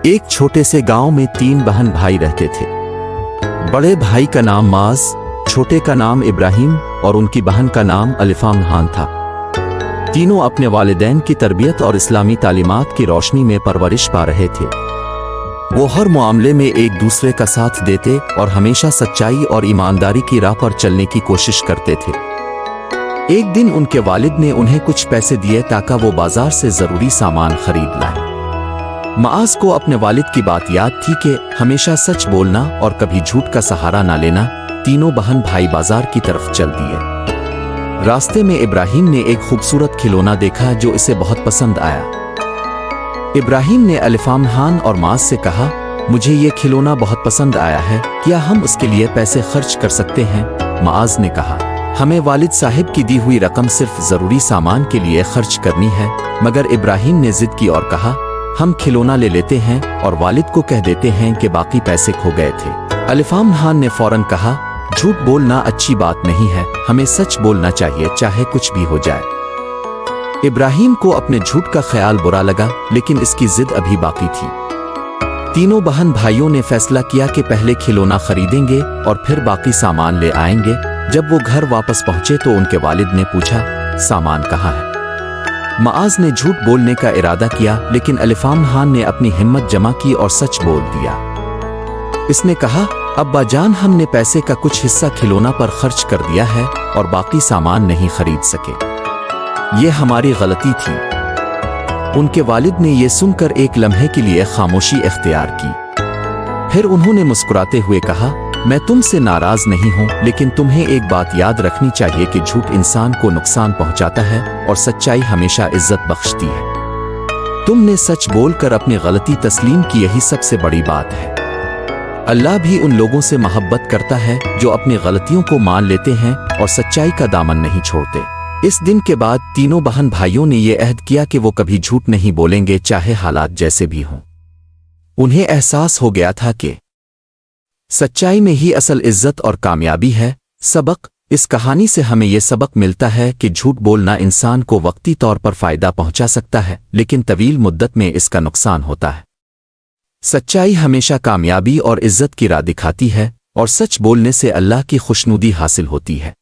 एक छोटे से गांव में 3 बहन भाई रहते थे। बड़े भाई का नाम माज, छोटे का नाम इब्राहिम और उनकी बहन का नाम अलिफाम नहान था। तीनों अपने वालिदैन की तरबियत और इस्लामी तालीमात की रोशनी में परवरिश पा रहे थे। वो हर मामले में एक दूसरे का साथ देते और हमेशा सच्चाई और ईमानदारी की राह पर चलने की कोशिश करते थे। एक दिन उनके वालिद ने उन्हें कुछ पैसे दिए ताकि वो बाजार से जरूरी सामान खरीद लाए। माज को अपने वालिद की बात याद थी कि हमेशा सच बोलना और कभी झूठ का सहारा ना लेना। तीनों बहन भाई बाजार की तरफ चल दिए। रास्ते में इब्राहिम ने एक खूबसूरत खिलौना देखा जो इसे बहुत पसंद आया। इब्राहिम ने अलिफाम नहान और माज से कहा, मुझे ये खिलौना बहुत पसंद आया है, क्या हम उसके लिए पैसे खर्च कर सकते हैं? माज ने कहा, हमें वालिद साहिब की दी हुई रकम सिर्फ जरूरी सामान के लिए खर्च करनी है। मगर इब्राहिम ने जिद की और कहा, हम खिलौना ले लेते हैं और वालिद को कह देते हैं कि बाकी पैसे खो गए थे। अलिफाम नहान ने फौरन कहा, झूठ बोलना अच्छी बात नहीं है, हमें सच बोलना चाहिए चाहे कुछ भी हो जाए। इब्राहिम को अपने झूठ का ख्याल बुरा लगा, लेकिन इसकी जिद अभी बाकी थी। तीनों बहन भाइयों ने फैसला किया कि पहले खिलौना खरीदेंगे और फिर बाकी सामान ले आएंगे। जब वो घर वापस पहुंचे तो उनके वालिद ने पूछा, सामान कहाँ है? माज ने झूठ बोलने का इरादा किया, लेकिन अलिफाम नहान ने अपनी हिम्मत जमा की और सच बोल दिया। इसने कहा, अब्बा जान, हमने पैसे का कुछ हिस्सा खिलौना पर खर्च कर दिया है और बाकी सामान नहीं खरीद सके। ये हमारी गलती थी। उनके वालिद ने यह सुनकर एक लम्हे के लिए खामोशी इख्तियार की। फिर उन्होंने मुस्कुराते हुए कहा, मैं तुमसे नाराज नहीं हूं, लेकिन तुम्हें एक बात याद रखनी चाहिए कि झूठ इंसान को नुकसान पहुंचाता है और सच्चाई हमेशा इज्जत बख्शती है। तुमने सच बोलकर अपनी गलती तस्लीम की, यही सबसे बड़ी बात है। अल्लाह भी उन लोगों से मोहब्बत करता है जो अपनी गलतियों को मान लेते हैं और सच्चाई का दामन नहीं छोड़ते। इस दिन के बाद तीनों बहन भाइयों ने यह अहद किया कि वो कभी झूठ नहीं बोलेंगे, चाहे हालात जैसे भी हों। उन्हें एहसास हो गया था कि सच्चाई में ही असल इज्जत और कामयाबी है। सबक: इस कहानी से हमें यह सबक मिलता है कि झूठ बोलना इंसान को वक्ती तौर पर फायदा पहुंचा सकता है, लेकिन तवील मुद्दत में इसका नुकसान होता है। सच्चाई हमेशा कामयाबी और इज्जत की राह दिखाती है और सच बोलने से अल्लाह की खुशनुदी हासिल होती है।